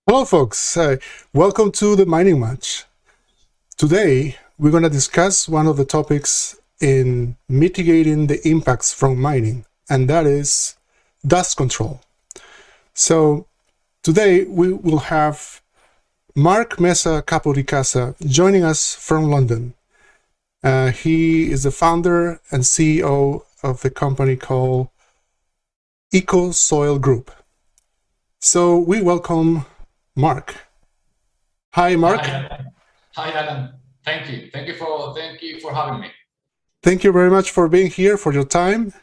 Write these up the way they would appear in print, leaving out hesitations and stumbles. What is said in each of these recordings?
Hello, folks. Welcome to the Mining Match. Today, we're going to discuss one of the topics in mitigating the impacts from mining, and that is dust control. So, today we will have Marc Mesa Capodicasa joining us from London. He is the founder and CEO of a company called Eco Soil Group. So, we welcome Marc. Hi, Marc. Hi, Alan. Thank you. Thank you for having me. Thank you very much for being here, for your time.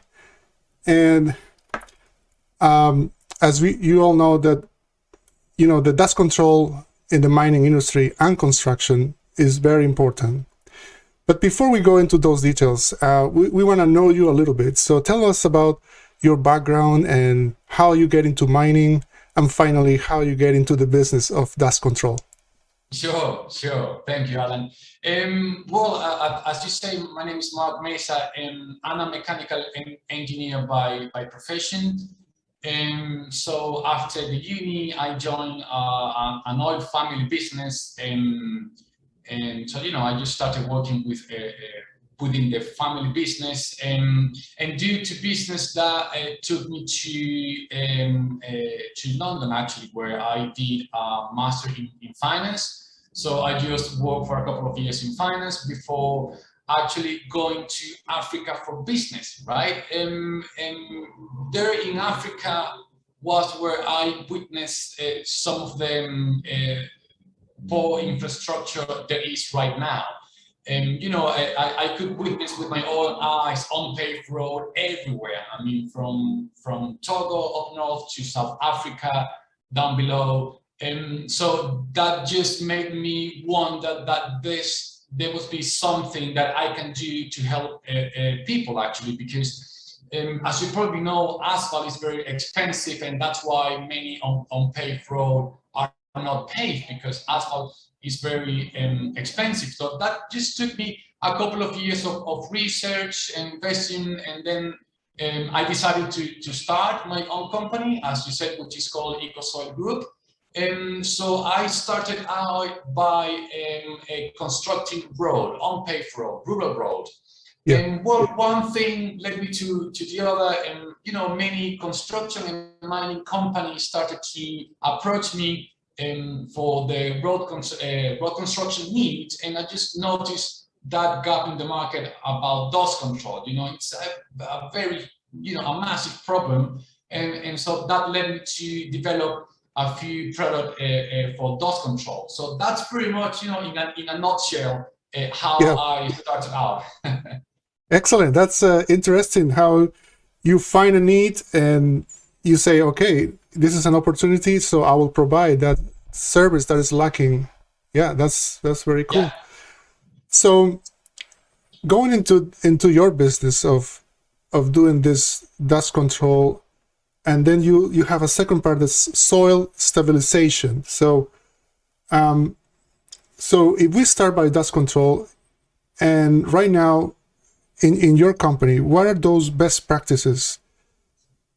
And as you all know that, the dust control in the mining industry and construction is very important. But before we go into those details, we want to know you a little bit. So tell us about your background and how you get into mining, and finally, how you get into the business of dust control. Sure. Thank you, Alan. As you say, my name is Marc Mesa, and I'm a mechanical engineer by profession. So after the uni, I joined an oil family business, and so I just started working within the family business, and due to business that took me to London, actually, where I did a master in finance. So I just worked for a couple of years in finance before actually going to Africa for business, right? And there in Africa was where I witnessed some of the poor infrastructure there is right now. And I could witness with my own eyes unpaved road everywhere. I mean, from Togo up north to South Africa down below. And so that just made me wonder that there must be something that I can do to help people, actually, because as you probably know, asphalt is very expensive, and that's why many unpaved roads are not paved, because asphalt is very expensive. So that just took me a couple of years of research and investing, and then I decided to start my own company, as you said, which is called Eco Soil Group. So I started out by constructing road, unpaved road, rural road. Yeah. And one thing led me to the other, and many construction and mining companies started to approach me for the road construction needs, and I just noticed that gap in the market about dust control. It's a very a massive problem, and so that led me to develop a few products for dust control. So that's pretty much, in a nutshell, how Yeah. I started out. Excellent. That's interesting how you find a need and you say, okay, this is an opportunity, so I will provide that service that is lacking. Yeah, that's very cool. Yeah. So going into your business of doing this dust control, and then you have a second part that's soil stabilization. So if we start by dust control, and right now in your company, what are those best practices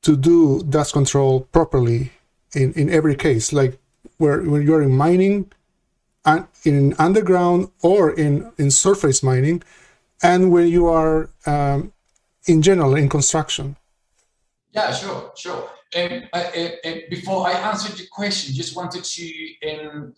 to do dust control properly in every case, like when you're in mining, in underground or in surface mining, and when you are in general in construction? Yeah, sure. Before I answer the question, just wanted to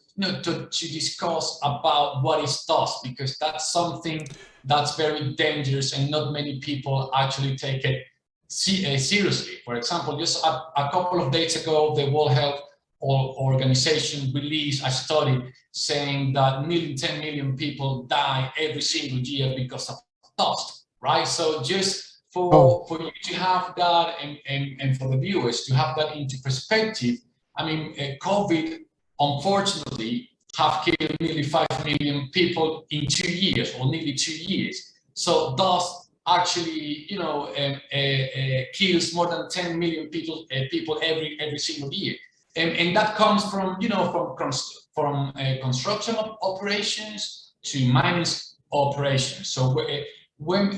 discuss about what is dust, because that's something that's very dangerous and not many people actually take it seriously. For example, just a couple of days ago, the World Health Organization released a study saying that 10 million people die every single year because of dust, right? So just Oh, for you to have that, and for the viewers to have that into perspective, I mean, COVID, unfortunately, have killed nearly 5 million people in 2 years, or nearly 2 years. So dust actually, kills more than 10 million people every single year. And that comes from, from construction operations to mining operations. So when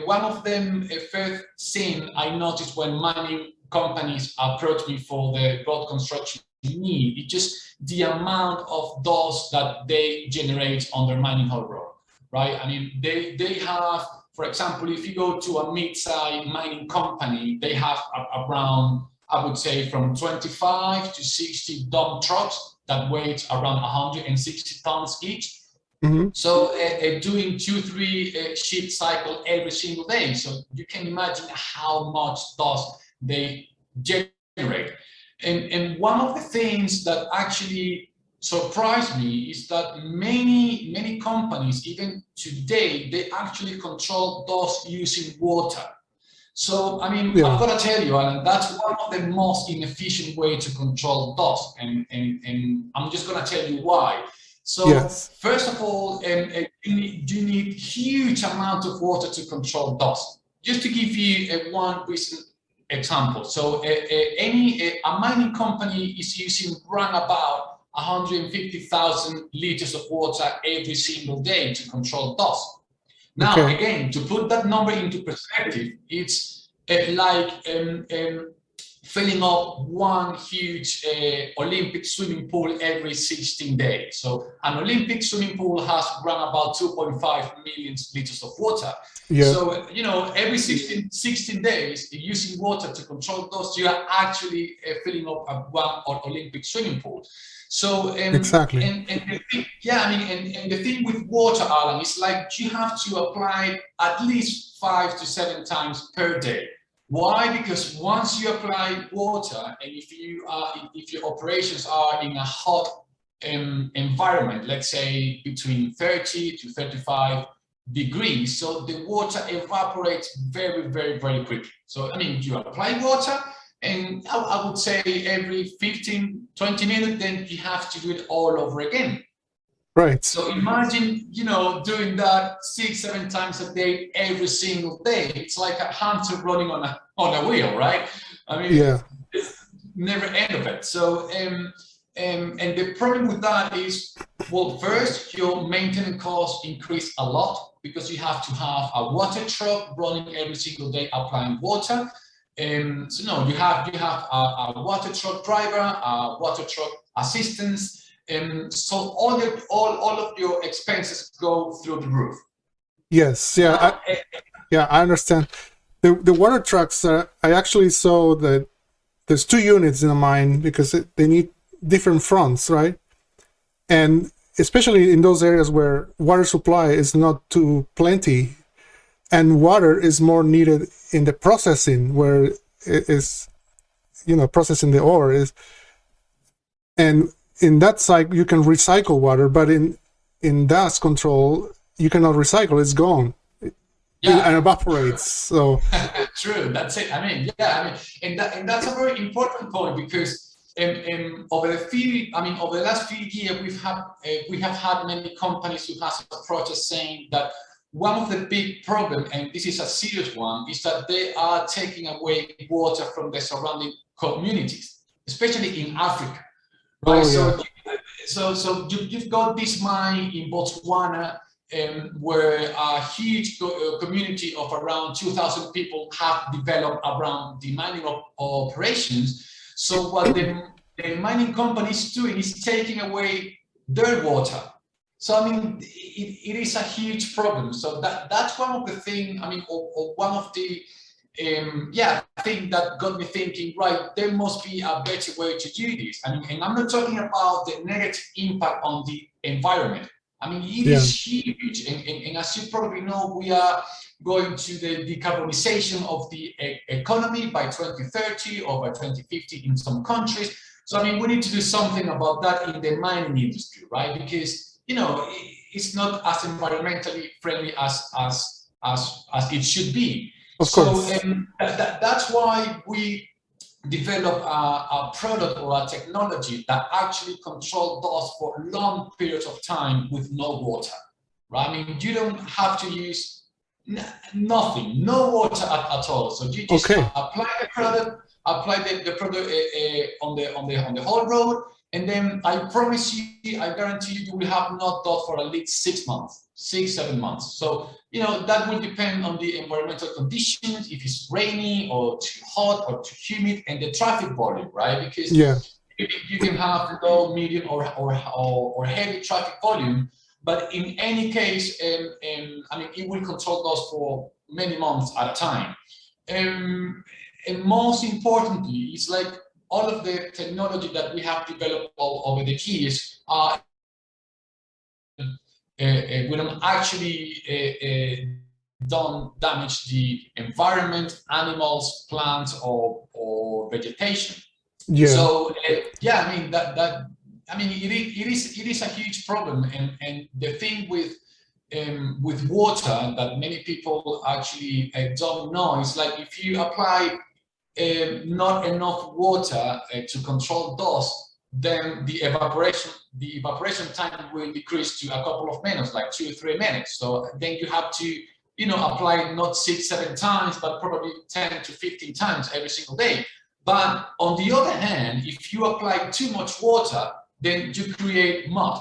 one of them first thing I noticed when mining companies approached me for the road construction need. It's just the amount of dust that they generate on their mining hole road, right? I mean, they have, for example, if you go to a mid-sized mining company, they have around, I would say, from 25 to 60 dump trucks that weigh around 160 tons each. Mm-hmm. So doing 2-3 shift cycle every single day. So you can imagine how much dust they generate. And one of the things that actually surprised me is that many companies, even today, they actually control dust using water. So, I mean, Yeah. I'm going to tell you, Alan, that's one of the most inefficient way to control dust. And I'm just going to tell you why. So, Yes. first of all, you need huge amount of water to control dust. Just to give you one recent example. So, a mining company is using around about 150,000 liters of water every single day to control dust. Now, Okay. again, to put that number into perspective, it's like filling up one huge Olympic swimming pool every 16 days. So an Olympic swimming pool has around about 2.5 million liters of water. Yeah. So, every 16 days, using water to control dust, you are actually filling up one Olympic swimming pool. So, Exactly. and the thing, yeah, I mean, and the thing with water, Alan, is like you have to apply at least 5 to 7 times per day. Why? Because once you apply water, and if your operations are in a hot environment, let's say between 30 to 35 degrees, so the water evaporates very, very, very quickly. So, I mean, you apply water, and I would say every 15, 20 minutes, then you have to do it all over again. Right. So imagine, doing that 6, 7 times a day, every single day. It's like a hamster running on a wheel, right? I mean, Yeah. it's never end of it. So, and the problem with that is, well, first, your maintenance costs increase a lot because you have to have a water truck running every single day applying water. So no, you have a water truck driver, a water truck assistants. So all of your expenses go through the roof. Yes. Now, Yeah. I understand. The water trucks. I actually saw that there's 2 units in a mine because they need different fronts, right? And especially in those areas where water supply is not too plenty, and water is more needed in the processing, where it is, processing the ore is, and in that side you can recycle water, but in dust control you cannot recycle. It's gone. yeah, And evaporates. So true. That's it. I mean, yeah, and that's a very important point because over the last few years, we have had many companies who have approached us saying that one of the big problems, and this is a serious one, is that they are taking away water from the surrounding communities, especially in Africa, right? oh yeah. So you've got this mine in Botswana, where a huge community of around 2,000 people have developed around the mining operations. So what the mining company is doing is taking away their water. So I mean, it is a huge problem. So that's one of the things. I mean, or one of the thing that got me thinking. Right, there must be a better way to do this. I mean, and I'm not talking about the negative impact on the environment. I mean, it Yeah. is huge, and as you probably know, we are going to the decarbonization of the economy by 2030 or by 2050 in some countries. So, I mean, we need to do something about that in the mining industry, right? Because, it's not as environmentally friendly as it should be. Of So, course. that's why we develop a product or a technology that actually control dust for long periods of time with no water, right? I mean, you don't have to use nothing, no water at all. So you just Okay. apply the product, the product on the whole road, and then I promise you, I guarantee you, you will have not dust for at least 6 months, 7 months. So that will depend on the environmental conditions, if it's rainy or too hot or too humid, and the traffic volume, right? Because Yeah. You can have low, medium, or heavy traffic volume, but in any case, I mean, it will control those for many months at a time. And most importantly, it's like all of the technology that we have developed over the years we don't actually don't damage the environment, animals, plants, or vegetation. Yeah. So yeah, I mean I mean it is a huge problem, and the thing with water that many people actually don't know is like if you apply not enough water to control dust, then the evaporation time will decrease to a couple of minutes, like 2 or 3 minutes. So then you have to, you know, apply not 6, 7 times, but probably 10 to 15 times every single day. But on the other hand, if you apply too much water, then you create mud,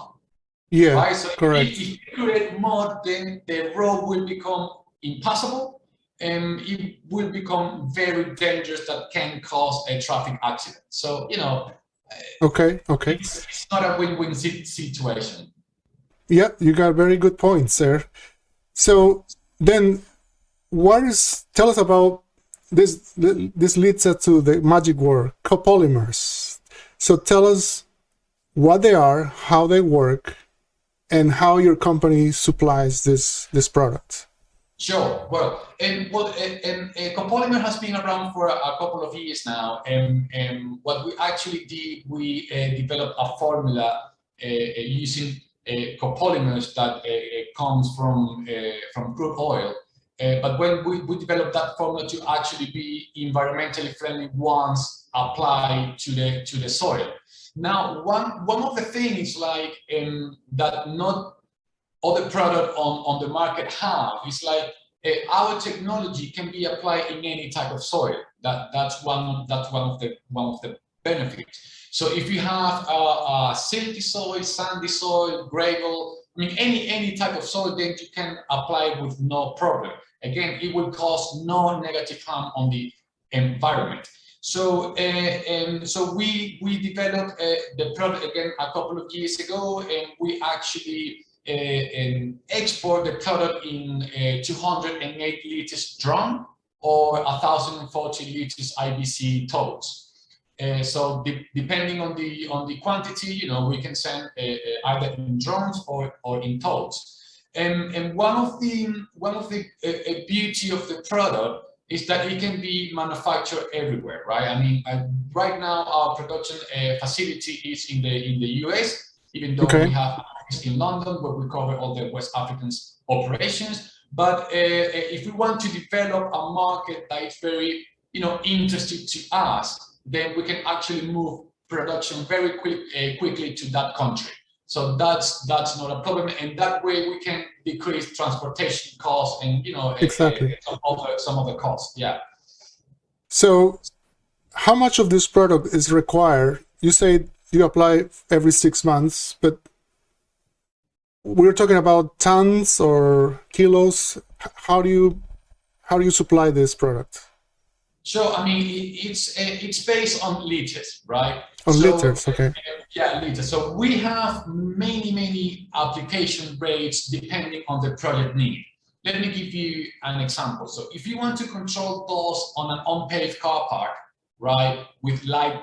Yeah, right? So if correct. you create mud, then the road will become impassable, and it will become very dangerous that can cause a traffic accident. So, you know, Okay, okay. it's not a win-win situation. Yeah, you got very good points there. So then, tell us about this. This leads us to the magic word, copolymers. So tell us what they are, how they work, and how your company supplies this product. Sure. And Copolymer has been around for a couple of years now. And what we actually did, we developed a formula using copolymers that comes from crude oil. But when we developed that formula to actually be environmentally friendly once applied to the soil. Now, one of the things like that not other product on the market have is like our technology can be applied in any type of soil. That's one of the benefits. So if you have a silty soil, sandy soil, gravel, I mean any type of soil, then you can apply with no problem. Again, it will cause no negative harm on the environment. So, so we developed the product again a couple of years ago, and we actually and export the product in 208 liters drum or 1,040 liters IBC totes. So depending on the quantity, you know, we can send either in drums or in totes. And one of the beauty of the product is that it can be manufactured everywhere, right? I mean, right now our production facility is in the US, even though we Okay. have in London where we cover all the West African operations. But if we want to develop a market that is very, you know, interesting to us, then we can actually move production very quickly to that country. So that's not a problem, and that way we can decrease transportation costs and, you know, Exactly. some other costs. Yeah. So how much of this product is required? You say you apply every 6 months, but we're talking about tons or kilos. How do you supply this product? So I mean, it's based on liters, right? On So liters, okay. yeah, liters. So we have many application rates depending on the project need. Let me give you an example. So if you want to control dust on an unpaved car park, right, with light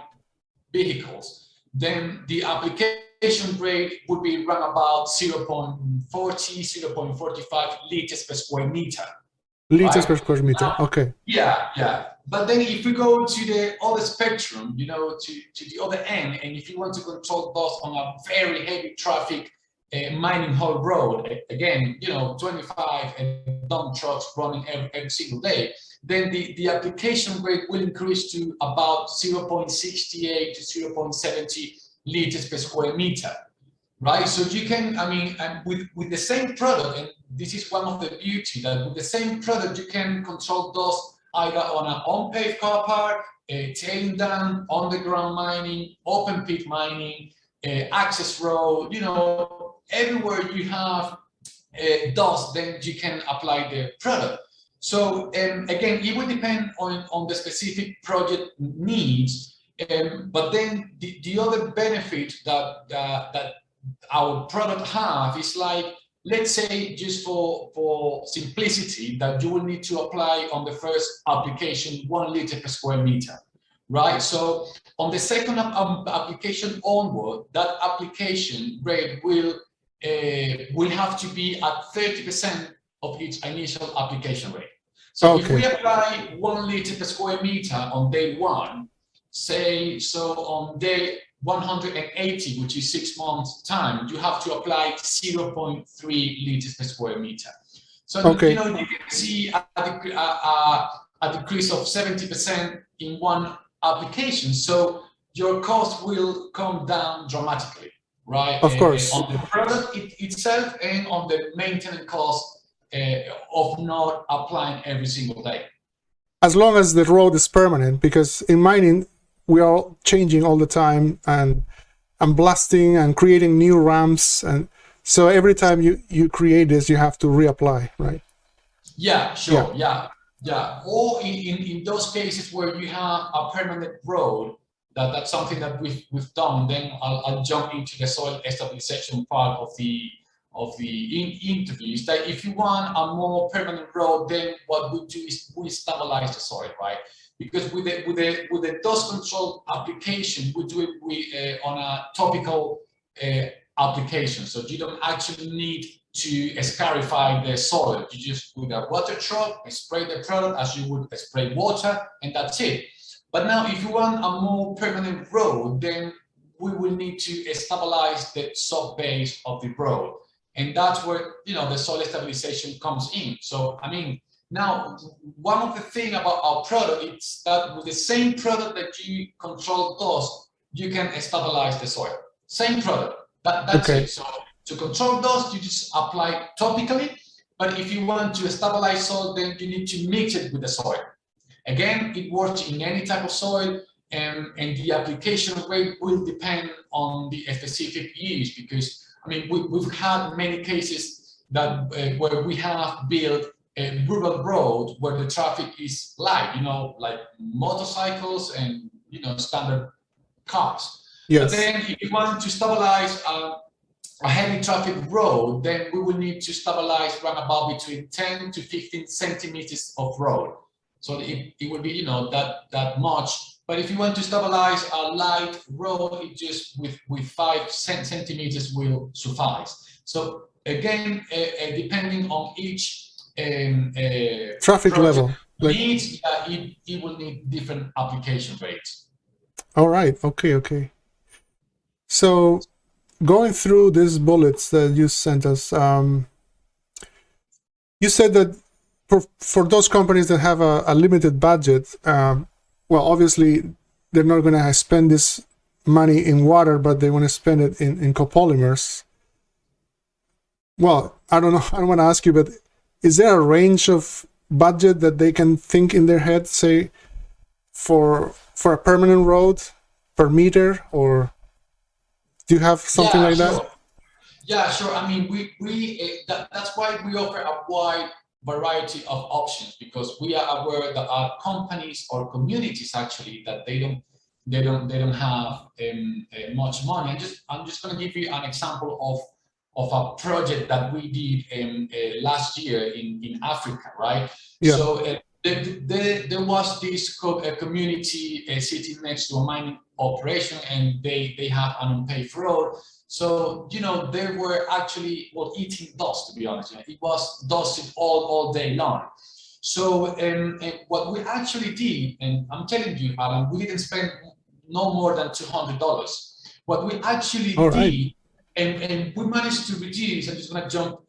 vehicles, then the application rate would be run about 0.40, 0.45 liters per square meter, Liters right? per square meter, Now, okay. yeah. But then if we go to the other spectrum, you know, to the other end, and if you want to control dust on a very heavy traffic mining haul road, again, you know, 25 dump trucks running every single day, then the application rate will increase to about 0.68 to 0.70 liters per square meter, right? So you can, I mean, and with the same product, and this is one of the beauty, that with the same product you can control dust either on an unpaved car park, tailing dam, underground mining, open pit mining, access road, you know, everywhere you have dust, then you can apply the product. So again, it will depend on the specific project needs. But then the other benefit that our product have is like, let's say, just for simplicity, that you will need to apply on the first application 1 liter per square meter, right? So on the second application onward, that application rate will have to be at 30% of its initial application rate. So if we apply 1 liter per square meter on day one, say, so on day 180, which is 6 months time, you have to apply 0.3 liters per square meter. So, you know, you can see a decrease of 70% in one application. So your cost will come down dramatically, right? Of course. On the product itself and on the maintenance cost of not applying every single day. As long as the road is permanent, because in mining, we are changing all the time and blasting and creating new ramps. And so every time you create this, you have to reapply, right? Yeah, sure. Yeah. Or in those cases where you have a permanent road, that's something that we've done. Then I'll jump into the soil stabilization part of the interviews. That if you want a more permanent road, then what we do is we stabilize the soil, right? Because with the dust control application, we do it on a topical application. So you don't actually need to scarify the soil. You just, with a water truck, spray the product as you would spray water, and that's it. But now, if you want a more permanent road, then we will need to stabilize the sub-base of the road. And that's where, you know, the soil stabilization comes in. So, I mean, now, one of the things about our product is that with the same product that you control dust, you can stabilize the soil. Same product. That's it. So to control dust, you just apply topically. But if you want to stabilize soil, then you need to mix it with the soil. Again, it works in any type of soil, and the application rate will depend on the specific use. Because, I mean, we've had many cases that where we have built a rural road where the traffic is light, you know, like motorcycles and, you know, standard cars. Yes. But then if you want to stabilize a heavy traffic road, then we will need to stabilize around about between 10 to 15 centimeters of road. So it will be, you know, that much. But if you want to stabilize a light road, it just with 5 centimeters will suffice. So again, depending on each traffic level, needs, it will need different application rates. All right. Okay. So going through these bullets that you sent us, you said that for those companies that have a limited budget, well, obviously they're not going to spend this money in water, but they want to spend it in copolymers. Well, I don't know. I don't want to ask you, but is there a range of budget that they can think in their head, say, for a permanent road per meter, or do you have something like that? Yeah, sure. I mean, that's why we offer a wide variety of options, because we are aware that our companies or communities actually that they don't have much money. I'm just going to give you an example of a project that we did last year in Africa, right? Yeah. So there was this community sitting next to a mining operation, and they have an unpaved road. So, you know, they were actually, well, eating dust, to be honest. It was dusted all day long. So what we actually did, and I'm telling you, Alan, we didn't spend no more than $200. What we actually did, and we managed to reduce, I'm just going to jump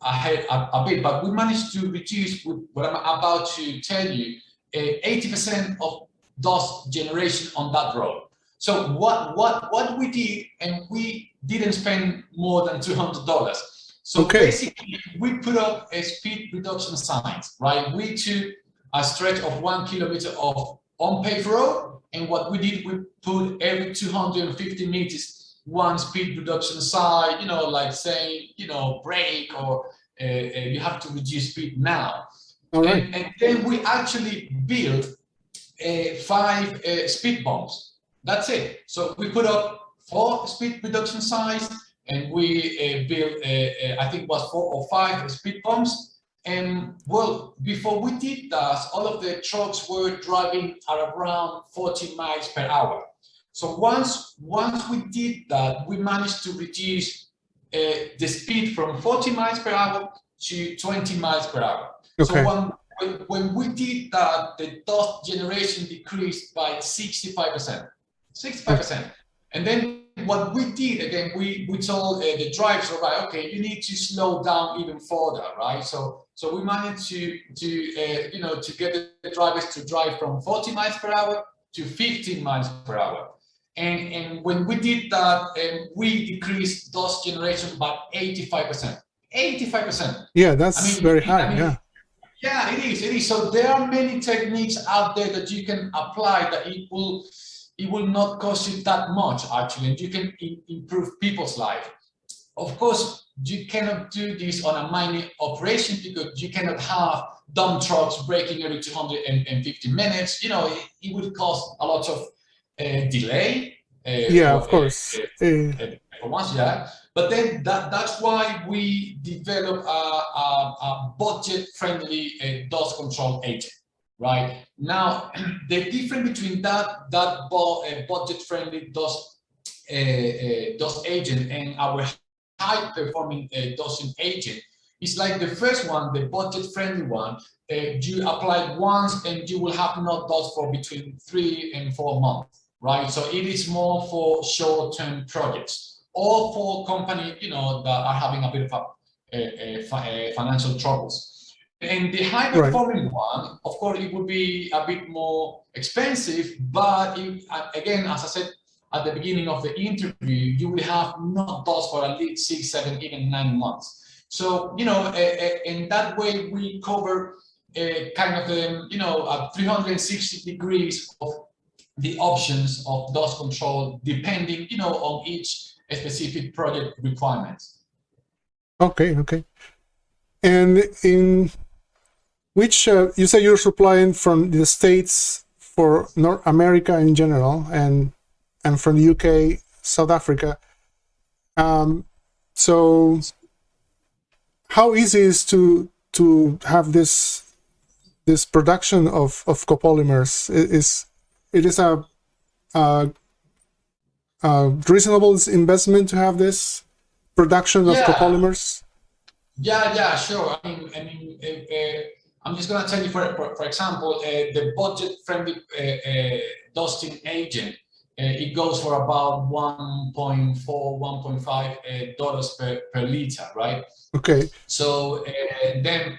ahead a bit, but we managed to reduce, with what I'm about to tell you, 80% of dust generation on that road. So what we did, and we didn't spend more than $200. So basically, we put up a speed reduction signs, right? We took a stretch of 1 kilometer of unpaved road, and what we did, we put every 250 meters one speed reduction sign, you know, like saying, you know, brake, or you have to reduce speed now. And then we actually built 5 speed bumps. That's it. So we put up 4 speed reduction signs, and we built, I think it was 4 or 5 speed bumps. And well, before we did that, all of the trucks were driving at around 40 miles per hour. So once we did that, we managed to reduce the speed from 40 miles per hour to 20 miles per hour. So Okay. when we did that, the dust generation decreased by 65%. 65%. And then what we did, again, we told the drivers, right, okay, you need to slow down even further, right? So we managed to get the drivers to drive from 40 miles per hour to 15 miles per hour. And when we did that, we decreased dust generation by 85%. 85%. Yeah, that's very high. Yeah. Yeah, it is. It is. So there are many techniques out there that you can apply that it will not cost you that much actually, and you can improve people's life. Of course, you cannot do this on a mining operation because you cannot have dump trucks braking every 250 minutes. It would cause a lot of delay Yeah, of course. for once, yeah. But then that's why we develop a budget-friendly dust control agent. Right now, the difference between that budget-friendly dust agent and our high-performing dosing agent is like the first one, the budget-friendly one. You apply once and you will have no dust for between 3 and 4 months, right? So it is more for short-term projects or for companies, that are having a bit of financial troubles. And the high Right. performing one, of course, it would be a bit more expensive, but again, as I said at the beginning of the interview, you will have not dust for at least 6, 7, even 9 months. So, in that way, we cover kind of a 360 degrees of the options of dust control, depending, on each specific project requirements. Okay. Okay. And in which you say you're supplying from the States for North America in general, and from the UK, South Africa. So how easy is to have this production of copolymers? It is a reasonable investment to have this production of copolymers? Yeah, sure. I'm just going to tell you, for example, the budget-friendly dusting agent, it goes for about 1.4, $1.5 per liter, right? Okay. So then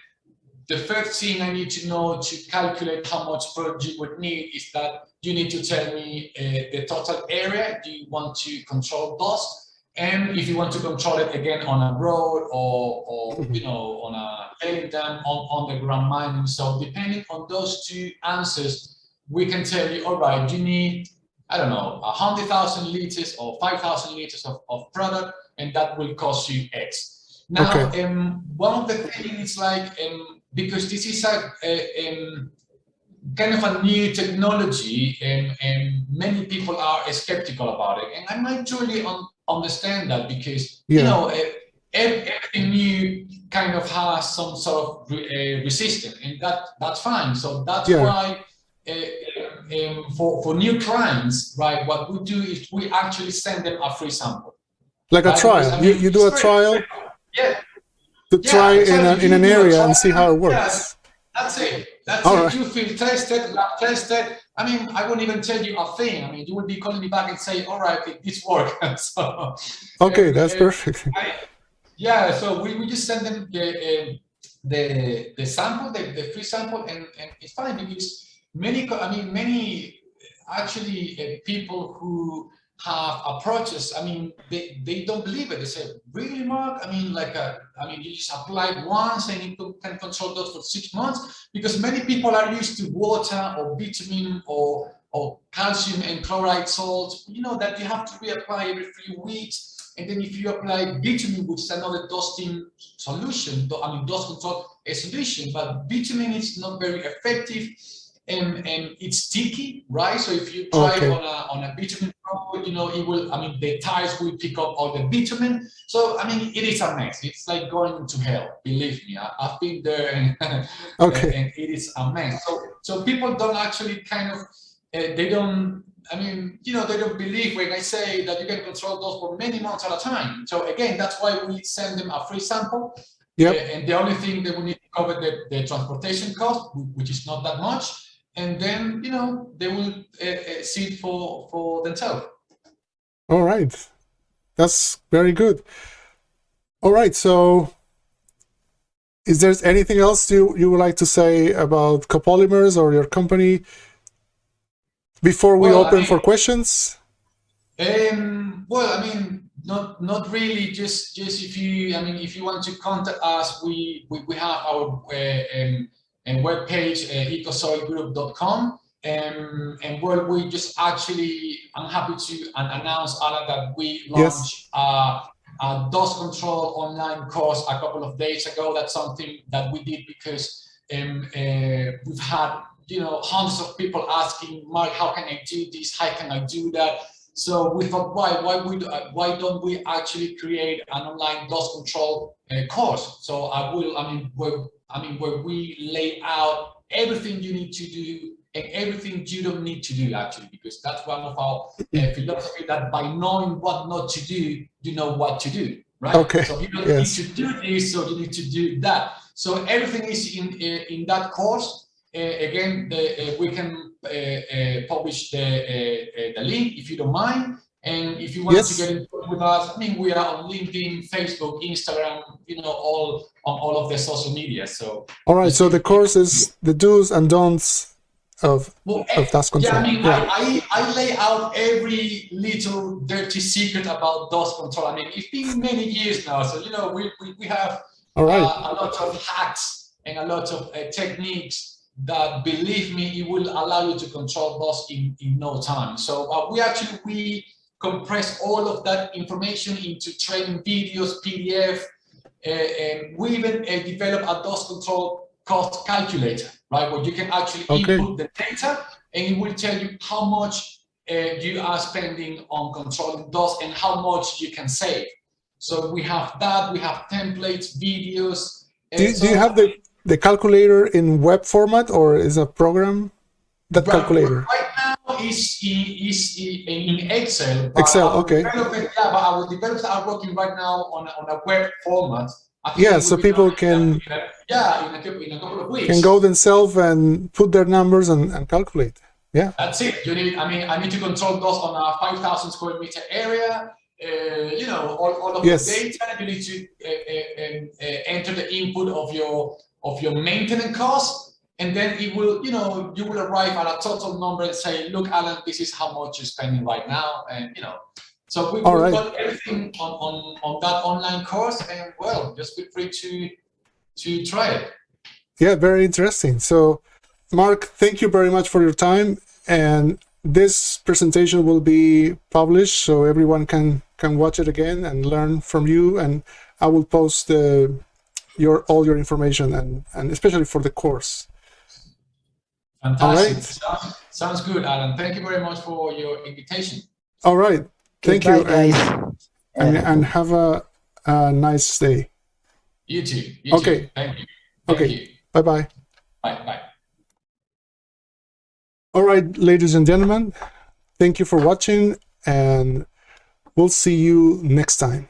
the first thing I need to know to calculate how much product you would need is that you need to tell me the total area you want to control dust. And if you want to control it again on a road or on a tailing dam, on the ground mining. So depending on those two answers, we can tell you, all right, you need, I don't know, 100,000 liters or 5,000 liters of product, and that will cost you X. Now, Okay. one of the things like, because this is a kind of a new technology, and many people are skeptical about it, and I might truly understand that because everything new kind of has some sort of resistance, and that's fine. So that's why for new clients, right, what we do is we actually send them a free sample, like a trial. Because, you do a trial. Yeah. To try in an area and see how it works. Yeah, that's it. That's it. Right. You field tested, lab tested. I wouldn't even tell you a thing. You would be calling me back and say, all right, this worked. So, okay, that's perfect. So we just send them the sample, the free sample, and it's fine because many actually people who have approaches, they don't believe it. They say, really, Mark? You just apply once and you can control those for 6 months? Because many people are used to water or bitumen or calcium and chloride salts, that you have to reapply every 3 weeks. And then if you apply bitumen, which is another dusting solution, dust control solution, but bitumen is not very effective. and it's sticky, right? So if you drive Okay. on a bitumen road, it will, the tires will pick up all the bitumen. So, it is a mess. It's like going to hell, believe me. I've been there, and, Okay. and it is a mess. So people don't actually kind of, they don't, they don't believe when I say that you can control those for many months at a time. So again, that's why we send them a free sample. Yep. And the only thing they will need to cover the transportation cost, which is not that much. And then, they will see it for themselves. All right. That's very good. All right. So is there anything else you would like to say about Copolymers or your company before we Well, open for questions? not really. Just if you want to contact us, we have our webpage, ecosoilgroup.com. And where we just actually, I'm happy to announce, Alan, that we Yes. launched a dust control online course a couple of days ago. That's something that we did because we've had hundreds of people asking, Mark, how can I do this? How can I do that? So we thought, why don't we actually create an online dust control course? So where we lay out everything you need to do and everything you don't need to do, actually, because that's one of our philosophy, that by knowing what not to do, you know what to do, right? Okay. So you don't Yes. need to do this, so you need to do that. So everything is in that course. Again, we can publish the link if you don't mind. And if you want to get in touch with us, we are on LinkedIn, Facebook, Instagram, all on all of the social media. So all right. So the course is the do's and don'ts of dust control. I lay out every little dirty secret about dust control. It's been many years now, so we have all right. A lot of hacks and a lot of techniques that, believe me, it will allow you to control dust in no time. So we compress all of that information into training videos, PDF, and we even develop a dust control cost calculator, right? Where you can actually input the data, and it will tell you how much you are spending on controlling dust and how much you can save. So we have that. We have templates, videos. Do you have the calculator in web format, or is a program that calculator? Right now is in Excel. Excel. Okay. But our developers are working right now on a web format. Yeah, so people can in a couple of weeks can go themselves and put their numbers and calculate. Yeah, that's it. You need. I need to control those on a 5,000 square meter area. All of the data. You need to enter the input of your maintenance cost, and then it will, you will arrive at a total number and say, look, Alan, this is how much you're spending right now, and So we've got everything on that online course, and just feel free to try it. Yeah, very interesting. So, Mark, thank you very much for your time, and this presentation will be published so everyone can watch it again and learn from you. And I will post all your information and especially for the course. Fantastic. All right. Sounds good, Alan. Thank you very much for your invitation. All right. Thank you, guys. And have a nice day. You too. Okay. Too. Thank you. Thank you. Bye-bye. Bye. All right, ladies and gentlemen, thank you for watching, and we'll see you next time.